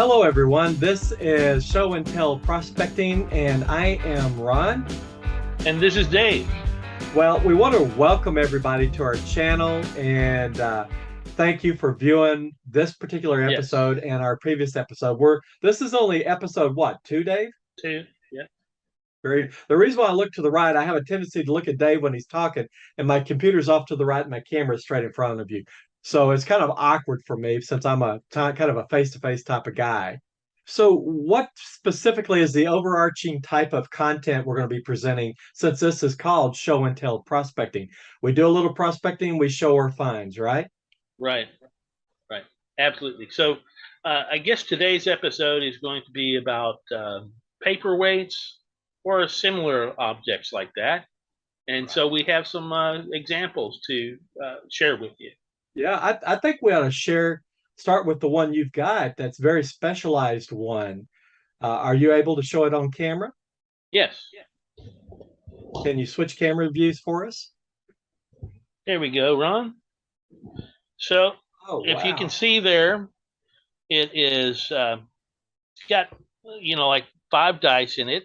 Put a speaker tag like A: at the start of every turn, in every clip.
A: Hello, everyone. This is Show and Tell Prospecting, and I am Ron.
B: And this is Dave.
A: Well, we want to welcome everybody to our channel and thank you for viewing this particular
B: Yes.
A: episode and our previous episode. This is only episode what, 2, Dave?
B: 2. Yeah.
A: The reason why I look to the right, I have a tendency to look at Dave when he's talking, and my computer's off to the right and my camera's straight in front of you. So it's kind of awkward for me since I'm kind of a face-to-face type of guy. So what specifically is the overarching type of content we're going to be presenting since this is called Show and Tell Prospecting? We do a little prospecting, we show our finds, right?
B: Right. Right. Absolutely. So I guess today's episode is going to be about paperweights or similar objects like that. And so we have some examples to share with you.
A: Yeah, I think we ought to start with the one you've got that's very specialized one. Are you able to show it on camera?
B: Yes.
A: Can you switch camera views for us?
B: There we go, Ron. So if you can see there, it is got like 5 dice in it,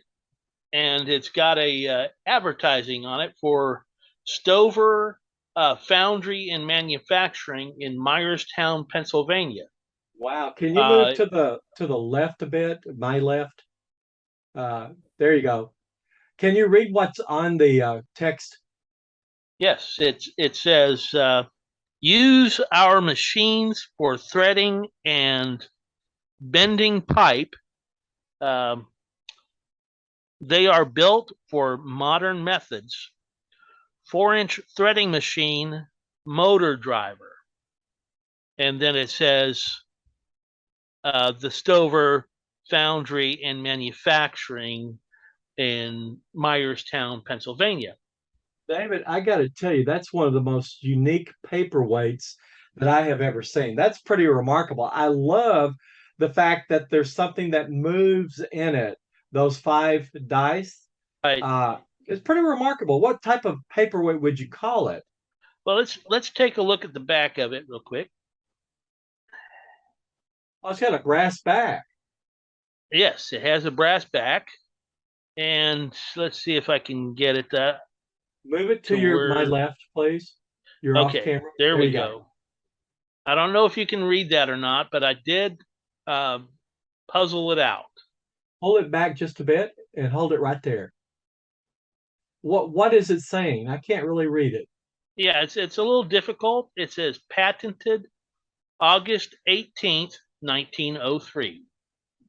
B: and it's got a advertising on it for Stover Foundry and Manufacturing in Myerstown, Pennsylvania.
A: Wow. Can you move to the left a bit? My left. There you go. Can you read what's on the text?
B: Yes, it says use our machines for threading and bending pipe. They are built for modern methods. 4-inch threading machine, motor driver. And then it says the Stover Foundry and Manufacturing in Myerstown, Pennsylvania.
A: David, I got to tell you, that's one of the most unique paperweights that I have ever seen. That's pretty remarkable. I love the fact that there's something that moves in it. Those 5 dice.
B: Right.
A: It's pretty remarkable. What type of paperweight would you call it?
B: Well, let's take a look at the back of it real quick.
A: Oh, it's got a brass back.
B: Yes, it has a brass back. And let's see if I can get it
A: Move it to my left, please. You're off camera.
B: There we go. I don't know if you can read that or not, but I did puzzle it out.
A: Hold it back just a bit and hold it right there. What is it saying? I can't really read it.
B: Yeah, it's a little difficult. It says patented August 18th, 1903.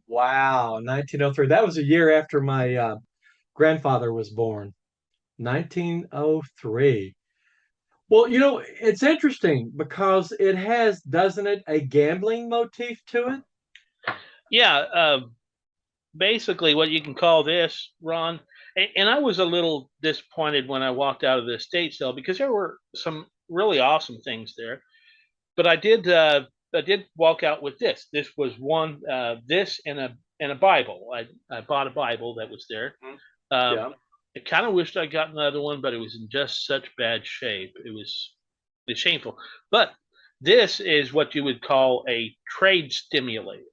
A: Wow, 1903. That was a year after my grandfather was born. 1903. Well, it's interesting because it has, doesn't it, a gambling motif to it?
B: Yeah, basically what you can call this, Ron, and I was a little disappointed when I walked out of the estate sale because there were some really awesome things there. But I did walk out with this. This was one this and a Bible. I bought a Bible that was there.
A: Yeah.
B: I kind of wished I got another one, but it was in just such bad shape. It's shameful. But this is what you would call a trade stimulator.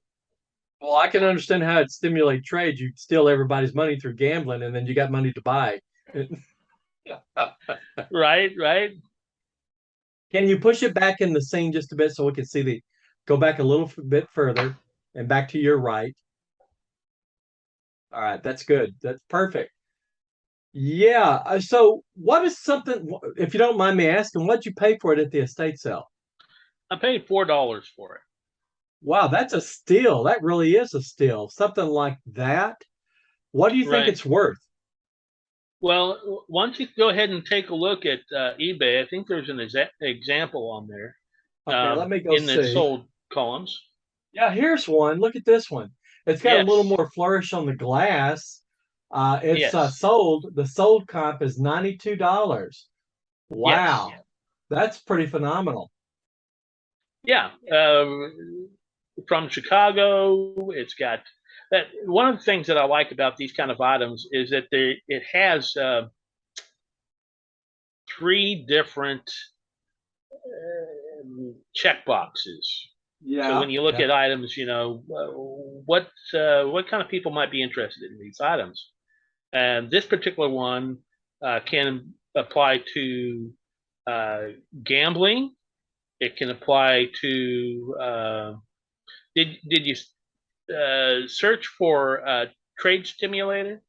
A: Well, I can understand how it stimulates trade. You steal everybody's money through gambling, and then you got money to buy.
B: Right.
A: Can you push it back in the scene just a bit so we can see go back a little bit further and back to your right? All right, that's good. That's perfect. Yeah. So what is something, if you don't mind me asking, what'd you pay for it at the estate sale?
B: I paid $4 for it.
A: Wow, that's a steal. That really is a steal. Something like that. What do you think it's worth?
B: Well, once you go ahead and take a look at eBay, I think there's an example on there.
A: Okay, let me go
B: in the sold columns.
A: Yeah, here's one. Look at this one. It's got a little more flourish on the glass. It's sold. The sold comp is $92. Wow, that's pretty phenomenal.
B: Yeah, from Chicago. It's got that. One of the things that I like about these kind of items is that it has 3 different check boxes. So
A: Yeah,
B: when you look
A: yeah.
B: at items, what kind of people might be interested in these items? And this particular one can apply to uh, gambling. It can apply to. Did you search for trade stimulator?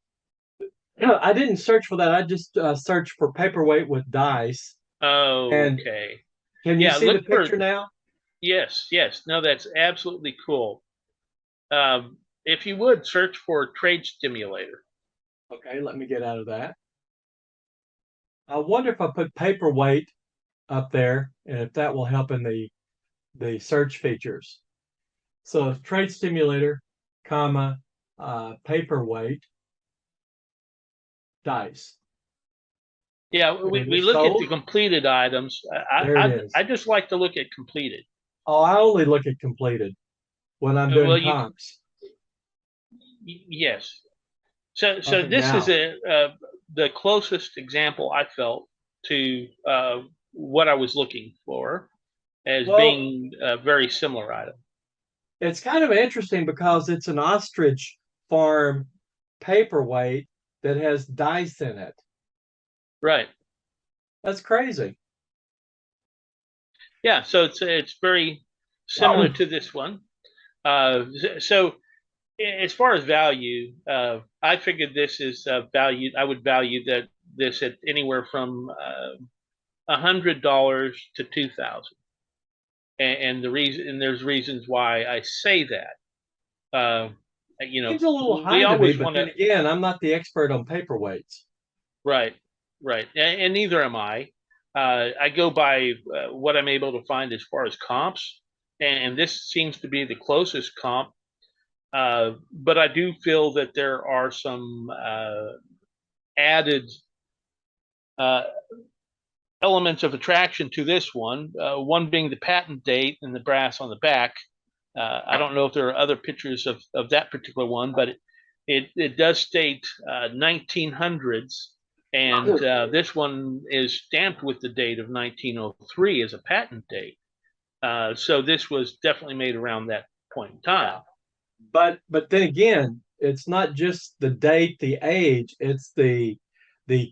A: No, I didn't search for that. I just searched for paperweight with dice. And
B: Okay.
A: can you
B: Yeah,
A: see the
B: look for
A: picture now?
B: yes, yes. No, that's absolutely cool. If you would search for trade stimulator.
A: Okay, let me get out of that. I wonder if I put paperweight up there and if that will help in the search features. So trade stimulator, comma, paperweight, dice.
B: Yeah,
A: And
B: we,
A: it
B: we
A: is
B: look at
A: sold.
B: the completed items.
A: There it
B: I
A: is.
B: just like to look at completed.
A: Oh, I only look at completed when I'm doing
B: Well,
A: comps.
B: yes. So
A: Okay,
B: this is
A: now.
B: the closest example I felt to what I was looking for as
A: Well,
B: being a very similar item.
A: it's kind of interesting because it's an ostrich farm paperweight that has dice in it.
B: Right.
A: That's crazy.
B: Yeah. So it's very similar to this one. So as far as value, I figured this is valued. I would value that this at anywhere from $100 to 2,000, and the reason and there's reasons why I say that. Uh,
A: Seems a little
B: we
A: high to me,
B: always
A: but
B: want
A: then
B: to.
A: again, I'm not the expert on paperweights.
B: Right, right, and neither am I. I go by what I'm able to find as far as comps, and this seems to be the closest comp. But I do feel that there are some added uh, elements of attraction to this one. One being the patent date and the brass on the back. I don't know if there are other pictures of that particular one, but it does state 1900s, and this one is stamped with the date of 1903 as a patent date. So this was definitely made around that point in time.
A: Yeah. But then again, it's not just the date, the age, it's the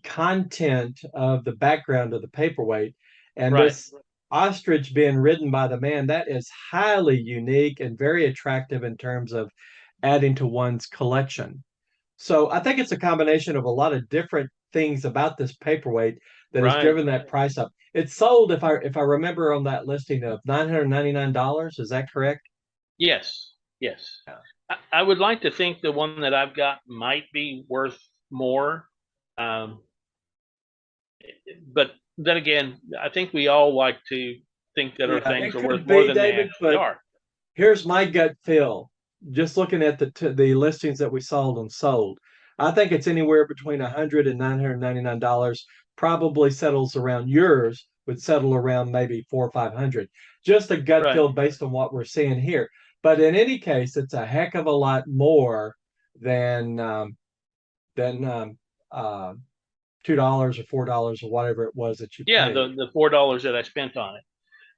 A: content of the background of the paperweight. And
B: Right,
A: this ostrich being ridden by the man, that is highly unique and very attractive in terms of adding to one's collection. So I think it's a combination of a lot of different things about this paperweight that has
B: right.
A: driven that price up. It's sold, if I remember on that listing, of $999. Is that correct?
B: Yes, yes.
A: Yeah.
B: I would like to think the one that I've got might be worth more. Um, but then again, I think we all like to think that our
A: Yeah,
B: things
A: it
B: are worth
A: could
B: more
A: be,
B: than they
A: David,
B: actually
A: but
B: are.
A: here's my gut feel. Just looking at the listings that we sold and sold, I think it's anywhere between 100 and $999. Probably settles around yours would settle around maybe 400 or 500. Just a gut
B: Right.
A: feel based on what we're seeing here. But in any case, it's a heck of a lot more than than $2 or $4 or whatever it was that you
B: Yeah,
A: paid.
B: the $4 that I spent on it.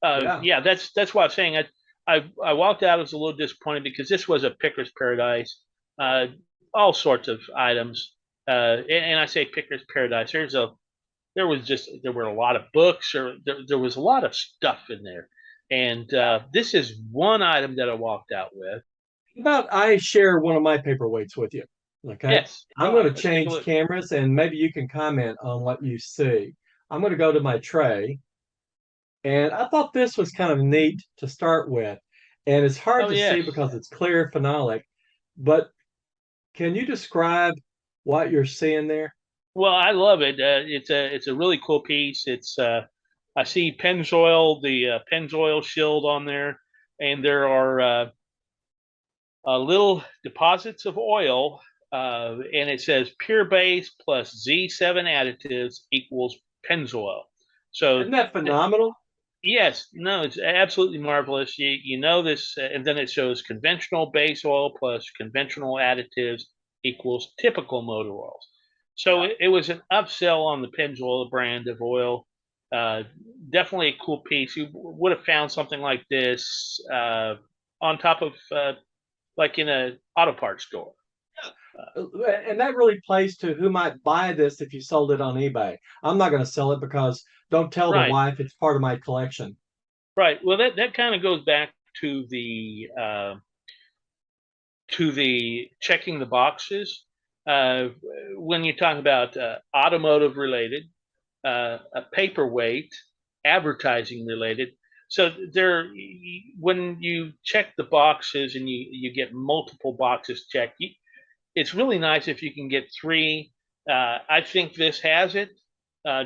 A: Yeah.
B: Yeah, that's why I'm saying I walked out. I was a little disappointed because this was a picker's paradise. Uh, all sorts of items. And I say picker's paradise. There were a lot of books, or there was a lot of stuff in there, and this is one item that I walked out with.
A: About I share one of my paperweights with you. Okay.
B: Yes,
A: I'm going to
B: let's take a
A: change
B: look.
A: cameras and maybe you can comment on what you see. I'm going to go to my tray and I thought this was kind of neat to start with. And it's hard
B: Oh
A: to see
B: yes.
A: because it's clear phenolic, but can you describe what you're seeing there?
B: Well, I love it. It's a really cool piece. It's I see Pennzoil, the Pennzoil shield on there, and there are little deposits of oil, and it says pure base plus Z7 additives equals Pennzoil. So
A: Isn't that phenomenal?
B: yes, no, it's absolutely marvelous. You know this, and then it shows conventional base oil plus conventional additives equals typical motor oils. So
A: Yeah.
B: it was an upsell on the Pennzoil brand of oil. Uh, Definitely a cool piece. You would have found something like this on top of like in a auto parts store.
A: And that really plays to who might buy this if you sold it on eBay. I'm not going to sell it because don't tell the
B: Right,
A: wife it's part of my collection.
B: right. Well, that kind of goes back to the checking the boxes. Uh, when you talk about automotive related, a paperweight, advertising related. So there, when you check the boxes and you get multiple boxes checked, it's really nice if you can get three. I think this has it,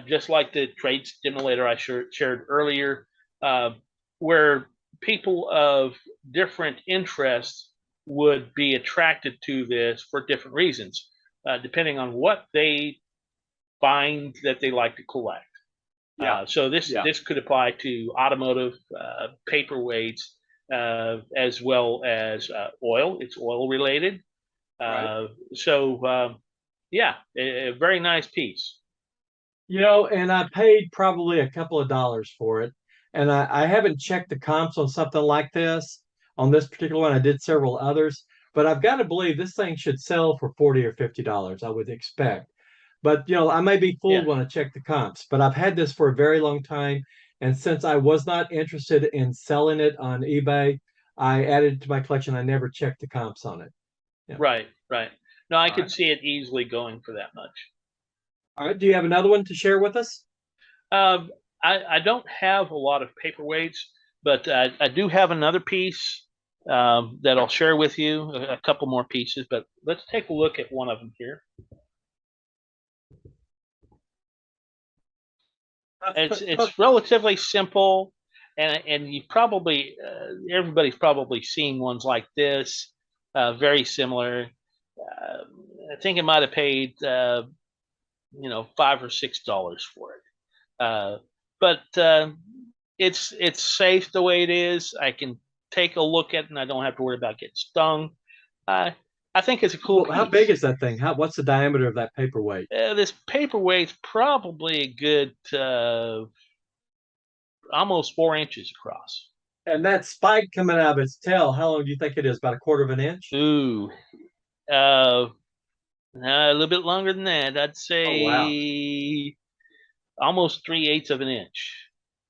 B: just like the trade stimulator I shared earlier, uh, where people of different interests would be attracted to this for different reasons, depending on what they find that they like to collect.
A: Yeah.
B: So
A: Yeah.
B: this could apply to automotive paperweights as well as oil. It's oil related.
A: Right.
B: So yeah, a very nice piece.
A: And I paid probably a couple of dollars for it. And I haven't checked the comps on something like this. On this particular one, I did several others, but I've got to believe this thing should sell for 40 or $50, I would expect. But I may be
B: Yeah,
A: fooled when I check the comps, but I've had this for a very long time. And since I was not interested in selling it on eBay, I added it to my collection. I never checked the comps on it. Yeah.
B: right, right. No, I
A: All
B: could
A: right.
B: see it easily going for that much.
A: All right. Do you have another one to share with us?
B: Um, I don't have a lot of paperweights, but I do have another piece that I'll share with you. A couple more pieces, but let's take a look at one of them here. It's relatively simple, and you probably everybody's probably seen ones like this, very similar. Uh, I think I might have paid $5 or $6 for it, but it's safe the way it is. I can take a look at it, and I don't have to worry about getting stung. Uh, I think it's a cool
A: Well, how big
B: piece.
A: is that thing? What's the diameter of that paperweight?
B: This paperweight's probably a good almost 4 inches across.
A: And that spike coming out of its tail, how long do you think it is? About a quarter of an inch?
B: Ooh, uh, a little bit longer than that. I'd
A: Oh, wow.
B: say almost 3/8 of an inch.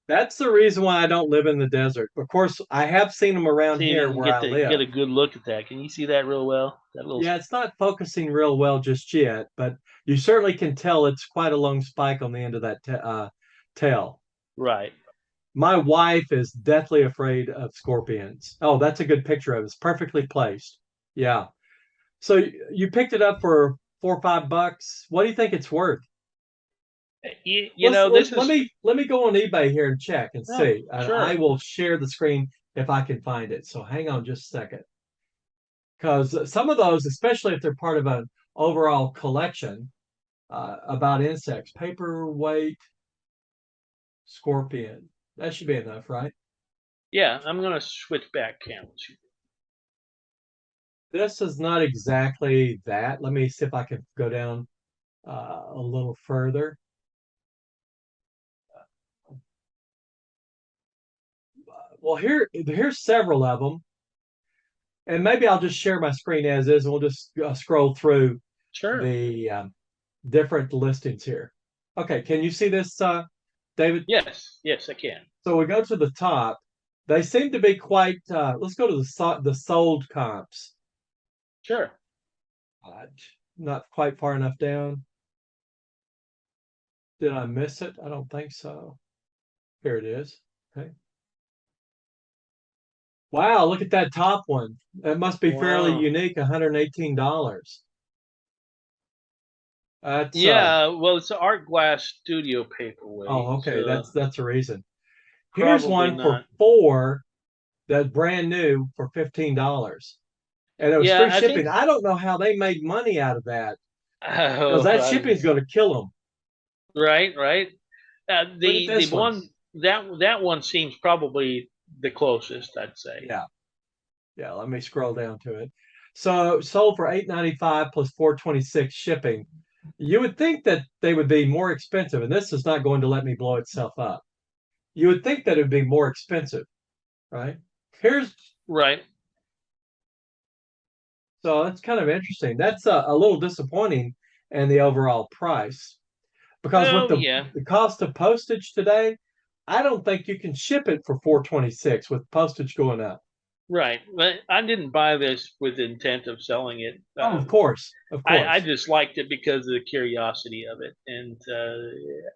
A: That's the reason why I don't live in the desert. Of course, I have seen them around
B: See if you
A: here
B: can
A: where I
B: get
A: live.
B: a good look at that. Can you see that real well? That little
A: Yeah, it's not focusing real well just yet, but you certainly can tell it's quite a long spike on the end of that tail.
B: right.
A: My wife is deathly afraid of scorpions. Oh, that's a good picture of it. It's perfectly placed. Yeah. So you picked it up for $4 or $5. What do you think it's worth?
B: This
A: Let
B: is
A: me go on eBay here and check and
B: no,
A: see. I
B: sure,
A: will share the screen if I can find it. So hang on just a second, because some of those, especially if they're part of an overall collection about insects, paperweight scorpion, that should be enough, right?
B: yeah. I'm gonna switch back cameras.
A: This is not exactly that. Let me see if I can go down a little further. Well, here's several of them, and maybe I'll just share my screen as is, and we'll just scroll through
B: Sure.
A: the different listings here. Okay, can you see this, David?
B: Yes, yes, I can.
A: So we go to the top. They seem to be quite. Let's go to the sold comps.
B: Sure.
A: Uh, Not quite far enough down. Did I miss it? I don't think so. Here it is. Okay. Wow, look at that top one. That must be fairly
B: Wow.
A: unique. $118. That's
B: Yeah. Well, it's an art glass studio paperweight.
A: oh, okay. That's a reason. Here's
B: Probably
A: one for
B: not.
A: four that's brand new for $15. And it was
B: Yeah,
A: free
B: I think.
A: shipping. I don't know how they made money out of that because
B: Oh,
A: that shipping is going to kill them.
B: right, right.
A: Look at
B: The
A: this one.
B: one that one seems probably the closest, I'd say.
A: Yeah, yeah. Let me scroll down to it. So sold for $8.95 plus $4.26 shipping. You would think that they would be more expensive, and this is not going to let me blow itself up. You would think that it would be more expensive, right? Here's
B: Right.
A: So that's kind of interesting. That's a little disappointing in the overall price because with
B: Oh yeah.
A: the cost of postage today, I don't think you can ship it for 426 with postage going up.
B: Right. But I didn't buy this with the intent of selling it.
A: Oh, of course, of
B: I
A: course.
B: just liked it because of the curiosity of it, and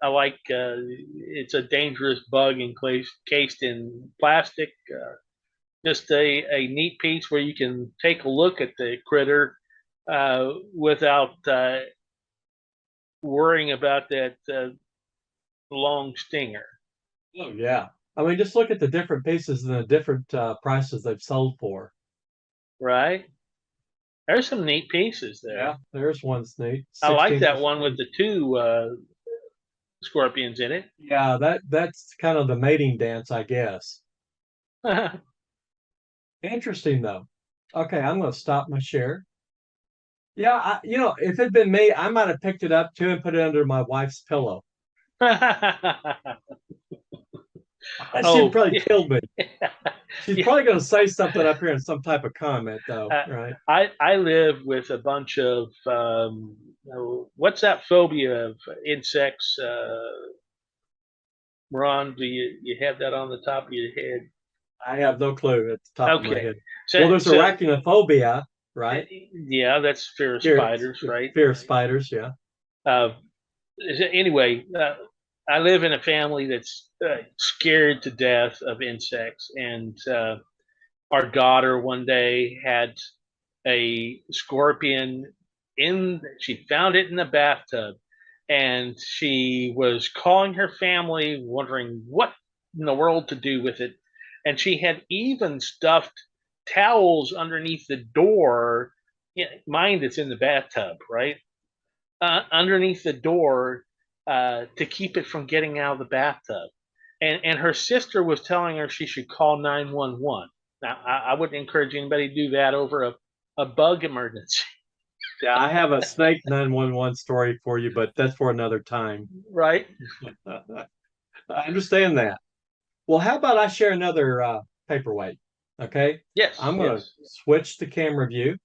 B: I like it's a dangerous bug encased in plastic. Just a neat piece where you can take a look at the critter without worrying about that long stinger.
A: Oh, yeah. I mean, just look at the different pieces and the different prices they've sold for.
B: Right? There's some neat pieces
A: Yeah,
B: there.
A: there's one snake,
B: I like
A: 16 by
B: that one with
A: 40.
B: the two scorpions in it.
A: Yeah, that's kind of the mating dance, I guess. Interesting though. Okay, I'm going to stop my share. Yeah, if it'd been me, I might have picked it up too and put it under my wife's pillow. She'd
B: Oh,
A: probably
B: yeah.
A: kill me. She's
B: Yeah.
A: probably going to say something up here in some type of comment, though,
B: Uh,
A: right?
B: I live with a bunch of what's that phobia of insects? Ron, do you have that on the top of your head?
A: I have no clue at the top of my
B: Okay,
A: head.
B: so
A: Well, there's
B: so
A: arachnophobia, right?
B: yeah, that's fear of
A: Fear,
B: spiders, right?
A: fear of spiders, yeah.
B: Uh, anyway, I live in a family that's scared to death of insects, and our daughter one day had a scorpion in. She found it in the bathtub, and she was calling her family, wondering what in the world to do with it. And she had even stuffed towels underneath the door. Yeah, mind it's in the bathtub, right? Underneath the door to keep it from getting out of the bathtub. And her sister was telling her she should call 911. Now, I wouldn't encourage anybody to do that over a bug emergency,
A: Yeah, I have a snake 911 story for you, but that's for another time.
B: right?
A: I understand that. Well, how about I share another paperweight? Okay.
B: Yes,
A: I'm going to
B: yes.
A: switch to camera view.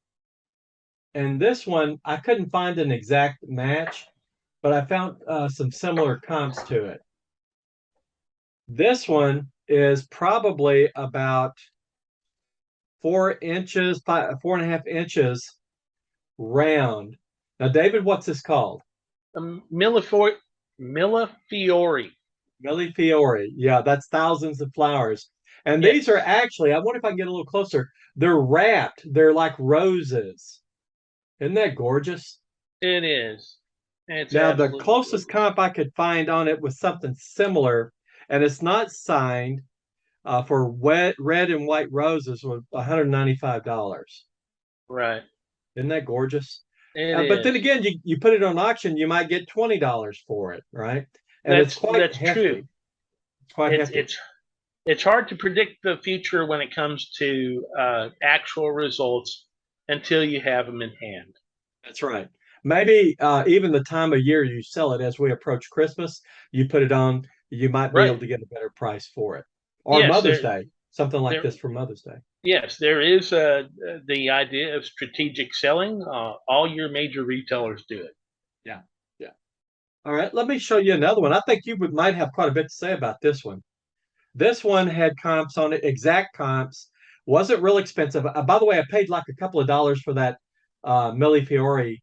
A: And this one, I couldn't find an exact match, but I found some similar comps to it. This one is probably about 4 inches, 4.5 inches round. Now, David, what's this called?
B: Millifiori. Millifiori.
A: Millefiori. Yeah, that's thousands of flowers. And these are
B: Yes,
A: actually, I wonder if I can get a little closer. They're wrapped. They're like roses. Isn't that gorgeous?
B: it is. It's
A: Now, the
B: absolutely
A: closest
B: gorgeous.
A: comp I could find on it was something similar, and it's not signed for red and white roses was $195.
B: Right.
A: Isn't that gorgeous?
B: It
A: But then
B: is.
A: again, you put it on auction, you might get $20 for it, right? And it's quite
B: That's true.
A: hefty. It's quite
B: It's
A: hefty.
B: it's it's hard to predict the future when it comes to actual results until you have them in hand.
A: That's right. Maybe even the time of year you sell it as we approach Christmas, you put it on, you might be able
B: Right.
A: to get a better price for it. Or
B: Yes,
A: Mother's Day, something like
B: there
A: this for Mother's Day.
B: yes, there is the idea of strategic selling. All your major retailers do it.
A: Yeah. Yeah. All right. Let me show you another one. I think you might have quite a bit to say about this one. This one had comps on it, exact comps. Wasn't real expensive. By the way, I paid like a couple of dollars for that Millefiori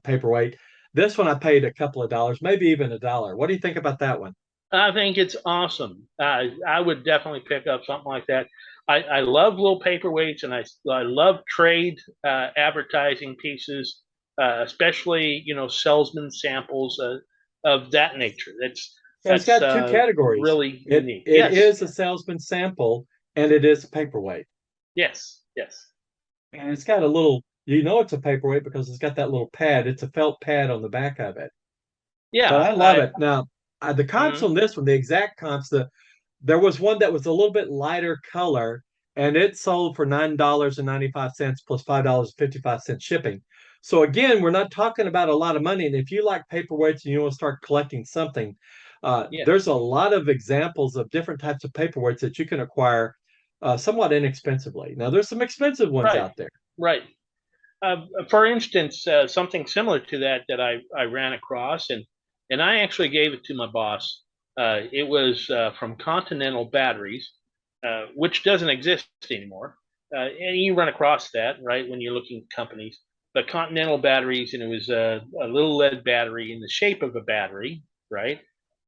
A: paperweight. This one I paid a couple of dollars, maybe even a dollar. What do you think about that one?
B: I think it's awesome. I would definitely pick up something like that. I love little paperweights, and I love trade advertising pieces, especially salesman samples of that nature.
A: Yeah, it's got two categories.
B: Really
A: It
B: unique.
A: it
B: Yes,
A: is a salesman sample and it is a paperweight.
B: yes, yes.
A: And it's got a little, it's a paperweight because it's got that little pad. It's a felt pad on the back of it. But
B: Yeah.
A: I love it. Now, the comps
B: Mhm.
A: on this one, the exact comps, there was one that was a little bit lighter color, and it sold for $9.95 plus $5.55 shipping. So again, we're not talking about a lot of money. And if you like paperweights and you want to start collecting something,
B: Yeah.
A: there's a lot of examples of different types of paperweights that you can acquire somewhat inexpensively. Now, there's some expensive ones
B: Right.
A: out there.
B: Right. For instance, something similar to that I ran across, and I actually gave it to my boss. It was from Continental Batteries, which doesn't exist anymore. And you run across that, right, when you're looking at companies. But Continental Batteries, and it was a little lead battery in the shape of a battery, right?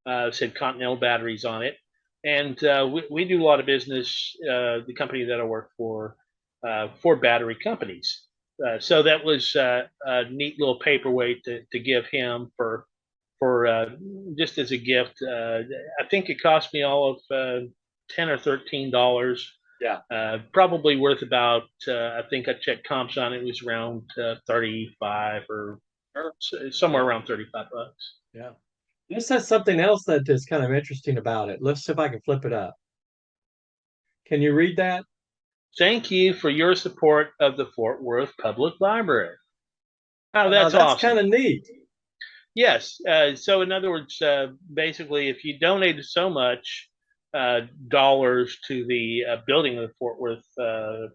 B: It said Continental Batteries on it. And we do a lot of business, the company that I work for battery companies. So that was a neat little paperweight to give him for just as a gift. I think it cost me all of $10 or $13.
A: Yeah.
B: Probably worth about. I think I checked comps on it. It was around 35 or somewhere around $35.
A: Yeah. This has something else that is kind of interesting about it. Let's see if I can flip it up. Can you read that?
B: Thank you for your support of the Fort Worth Public Library. Oh,
A: Now
B: that's
A: that's kind
B: awesome.
A: of neat.
B: Yes. So, in other words, basically, if you donated so much dollars to the building of the Fort Worth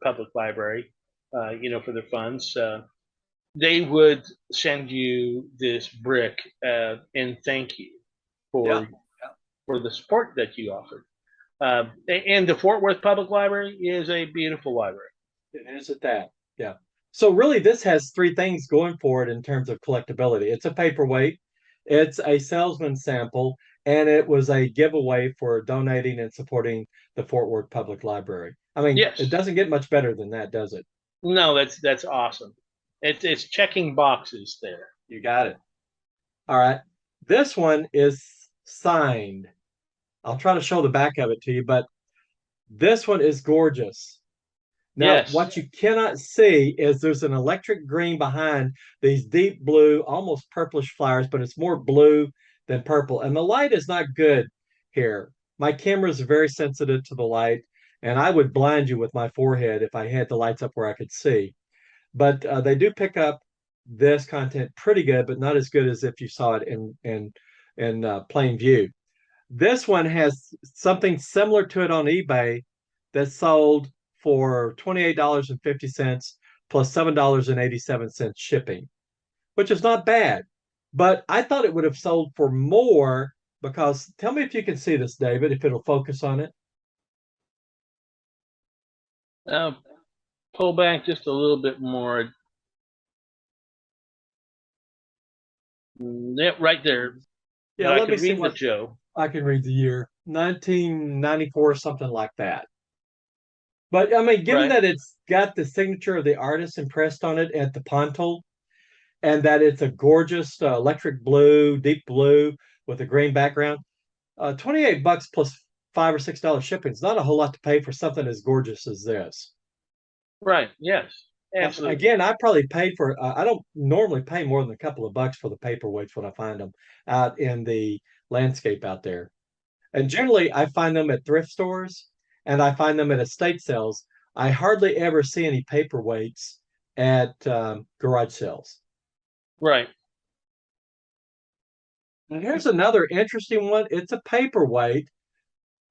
B: Public Library, for their funds, they would send you this brick in thank you
A: Yeah.
B: for for the support that you offered. And the Fort Worth Public Library is a beautiful library.
A: It is at that. Yeah. So really, this has three things going for it in terms of collectability. It's a paperweight, it's a salesman sample, and it was a giveaway for donating and supporting the Fort Worth Public Library. I mean, it
B: Yes.
A: doesn't get much better than that, does it?
B: No, that's awesome. It's checking boxes there.
A: You got it. All right. This one is signed. I'll try to show the back of it to you, but this one is gorgeous. Now,
B: Yes.
A: what you cannot see is there's an electric green behind these deep blue, almost purplish flowers, but it's more blue than purple. And the light is not good here. My camera is very sensitive to the light, and I would blind you with my forehead if I had the lights up where I could see. But they do pick up this content pretty good, but not as good as if you saw it in plain view. This one has something similar to it on eBay that sold for $28.50 plus $7.87 shipping, which is not bad. But I thought it would have sold for more because tell me if you can see this, David, if it'll focus on it.
B: Uh, Pull back just a little bit more. Yep, right there.
A: Yeah,
B: But I
A: let me
B: can
A: see
B: read the
A: what
B: Joe.
A: I can read the year 1994, something like that. But I mean, given
B: Right.
A: that it's got the signature of the artist impressed on it at the pontal, and that it's a gorgeous electric blue, deep blue with a green background. 28 bucks plus $5 or $6 shipping is not a whole lot to pay for something as gorgeous as this.
B: Right. Yes. Absolutely.
A: Again, I probably paid for. I don't normally pay more than a couple of bucks for the paperweights when I find them out in the landscape out there. And generally, I find them at thrift stores and I find them at estate sales. I hardly ever see any paperweights at garage sales.
B: Right.
A: And here's another interesting one. It's a paperweight,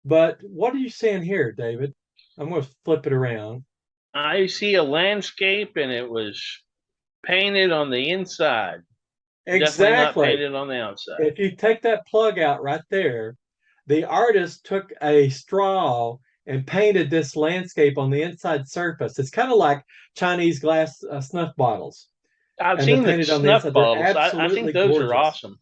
A: but what are you seeing here, David? I'm going to flip it around.
B: I see a landscape and it was painted on the inside. Definitely not
A: Exactly.
B: painted on the outside.
A: If you take that plug out right there, the artist took a straw and painted this landscape on the inside surface. It's kind of like Chinese glass snuff bottles,
B: I've
A: and they're
B: seen the
A: painted on the
B: snuff
A: inside. They're
B: bottles. I think
A: absolutely
B: those are
A: gorgeous.
B: awesome.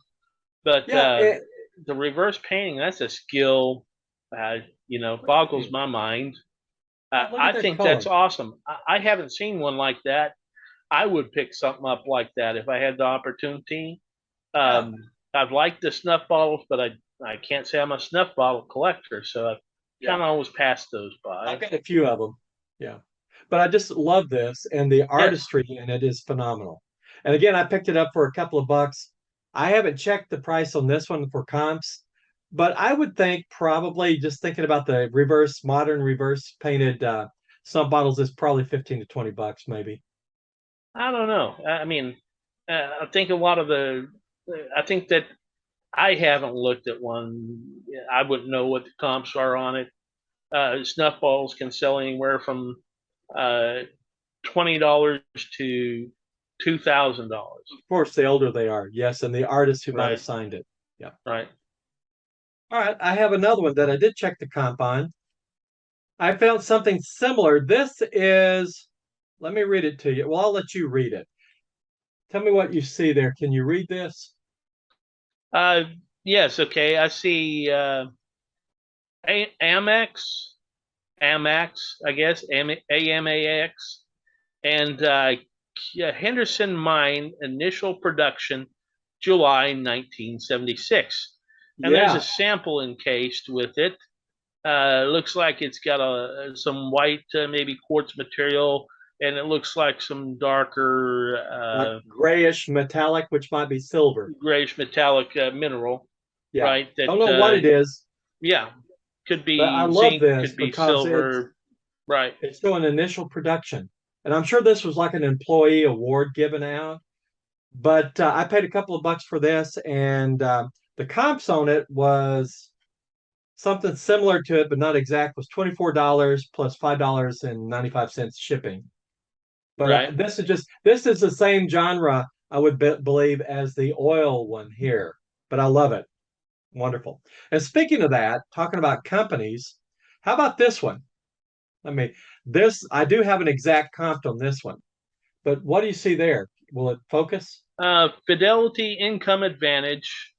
B: But
A: Yeah,
B: the reverse painting, that's a skill, boggles my mind.
A: look
B: I
A: at that
B: think that's
A: color.
B: awesome. I haven't seen one like that. I would pick something up like that if I had the opportunity.
A: Yeah,
B: I've liked the snuff bottles, but I can't say I'm a snuff bottle collector, so I've
A: yeah.
B: kind of always passed those
A: I've
B: by.
A: got a few of them. Yeah. But I just love this, and the
B: Yes.
A: artistry in it is phenomenal. And again, I picked it up for a couple of bucks. I haven't checked the price on this one for comps, but I would think probably just thinking about the modern reverse painted sub bottles is probably 15 to 20 bucks, maybe.
B: I don't know. I mean, I think a lot of the, I think that I haven't looked at one. I wouldn't know what the comps are on it. Snuff balls can sell anywhere from uh, $20 to $2,000.
A: Of course, the older they are, yes, and the artist who might have
B: Right,
A: signed it. Yeah.
B: right.
A: All right, I have another one that I did check the comp on. I found something similar. This is, let me read it to you. Well, I'll let you read it. Tell me what you see there. Can you read this?
B: Uh, yes, okay. I see Amex, I guess, AMAX, and Henderson Mine initial production, July 1976. And there's a
A: Yeah,
B: sample encased with it. Looks like it's got some white, maybe quartz material, and it looks like some darker
A: like grayish metallic, which might be silver.
B: grayish metallic mineral,
A: Yeah.
B: right? That
A: Don't know what it is,
B: yeah, could
A: but I
B: be
A: love
B: zinc,
A: this
B: could be
A: because it's
B: silver, right?
A: it's showing initial production. And I'm sure this was like an employee award given out. But I paid a couple of bucks for this, and the comps on it was something similar to it, but not exact. Was $24 plus $5.95 shipping. But
B: Right.
A: this is the same genre I would believe as the oil one here. But I love it. Wonderful. And speaking of that, talking about companies, how about this one? I mean, this I do have an exact comp on this one, but what do you see there? Will it focus?
B: Fidelity Income Advantage,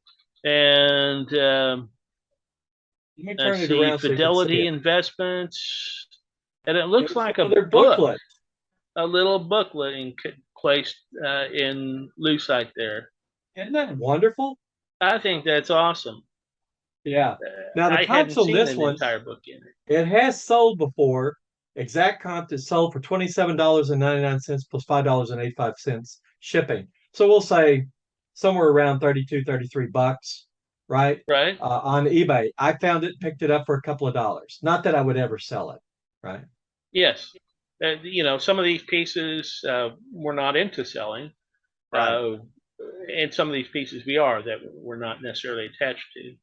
B: and
A: Let me turn
B: let's
A: it
B: see,
A: around so you can see
B: Fidelity
A: it.
B: Investments, and it looks
A: It's
B: like
A: one
B: a
A: of their
B: book,
A: booklets.
B: a little booklet placed in lucite there.
A: Isn't that wonderful?
B: I think that's awesome.
A: Yeah. Now the
B: I
A: comps
B: hadn't
A: on
B: seen
A: this
B: an
A: one,
B: entire book in it.
A: it has sold before. Exact comp is sold for $27.99 plus $5.85 shipping. So we'll say somewhere around 32, 33 bucks, right?
B: Right?
A: On eBay. I found it, picked it up for a couple of dollars. Not that I would ever sell it, right?
B: Yes. Some of these pieces we're not into selling,
A: Right.
B: uh, and some of these pieces we are that we're not necessarily attached to.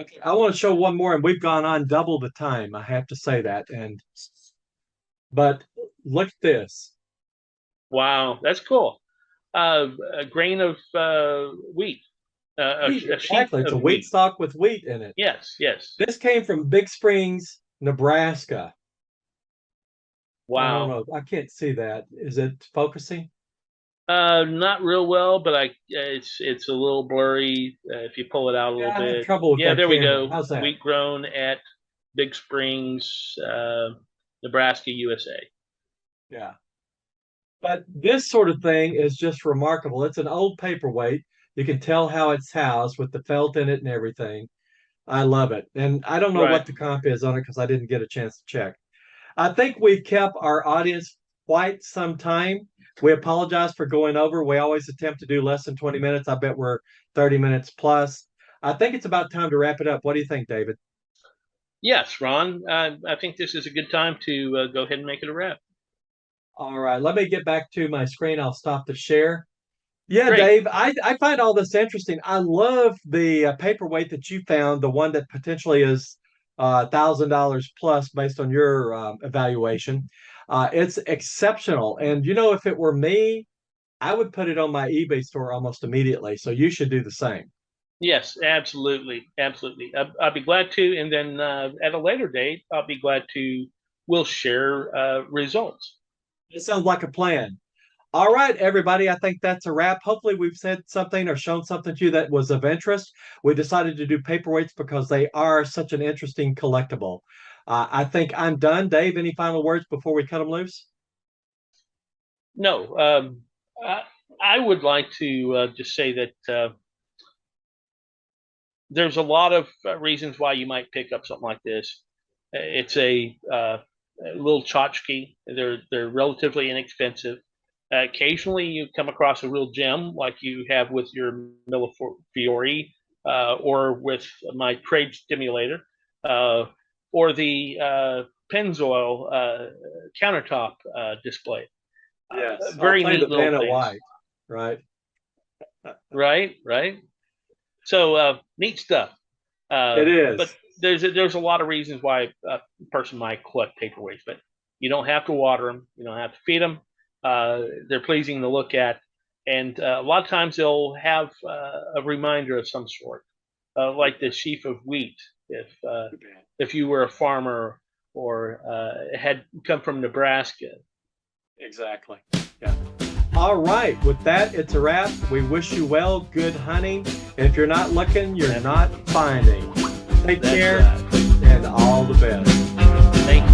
A: Okay. I want to show one more, and we've gone on double the time. I have to say that. But look at this.
B: Wow, that's cool. A grain of wheat,
A: Wheat,
B: a sheaf
A: exactly. It's a
B: of
A: wheat
B: wheat.
A: stock with wheat in it.
B: Yes, yes.
A: This came from Big Springs, Nebraska. I don't
B: Wow.
A: know. I can't see that. Is it focusing?
B: Not real well, but it's a little blurry if you pull it out a little
A: Yeah, I have
B: bit.
A: trouble with
B: Yeah,
A: that
B: there we
A: camera.
B: go.
A: How's that?
B: Wheat grown at Big Springs, Nebraska, USA.
A: Yeah. But this sort of thing is just remarkable. It's an old paperweight. You can tell how it's housed with the felt in it and everything. I love it. And I don't know
B: Right.
A: what the comp is on it because I didn't get a chance to check. I think we've kept our audience quite some time. We apologize for going over. We always attempt to do less than 20 minutes. I bet we're 30 minutes plus. I think it's about time to wrap it up. What do you think, David?
B: Yes, Ron. I think this is a good time to go ahead and make it a wrap.
A: All right, let me get back to my screen. I'll stop the share. Yeah,
B: Great.
A: Dave, I find all this interesting. I love the paperweight that you found, the one that potentially is $1,000 plus based on your evaluation. It's exceptional. And you know, if it were me, I would put it on my eBay store almost immediately. So you should do the same.
B: Yes, absolutely, absolutely. I'll be glad to, and then at a later date, I'll be glad to. We'll share results.
A: It sounds like a plan. All right, everybody. I think that's a wrap. Hopefully, we've said something or shown something to you that was of interest. We decided to do paperweights because they are such an interesting collectible. I think I'm done. Dave, any final words before we cut them loose?
B: No, I, I would like to just say that there's a lot of reasons why you might pick up something like this. It's a little tchotchke. They're relatively inexpensive. Occasionally, you come across a real gem like you have with your Millefiori or with my trade stimulator or the Pennzoil countertop display.
A: Yes, I'll
B: Very
A: play
B: neat
A: the
B: little
A: Vanna
B: things.
A: White. Right.
B: Right. So neat stuff.
A: It
B: But
A: is.
B: there's a lot of reasons why a person might collect paperweights, but you don't have to water them. You don't have to feed them. They're pleasing to look at, and a lot of times they'll have a reminder of some sort, like the sheaf of wheat. If you were a farmer or had come from Nebraska.
A: Exactly. Yeah. All right. With that, it's a wrap. We wish you well. Good hunting. And if you're not looking, you're not finding. Take care and all the best.
B: Thank you.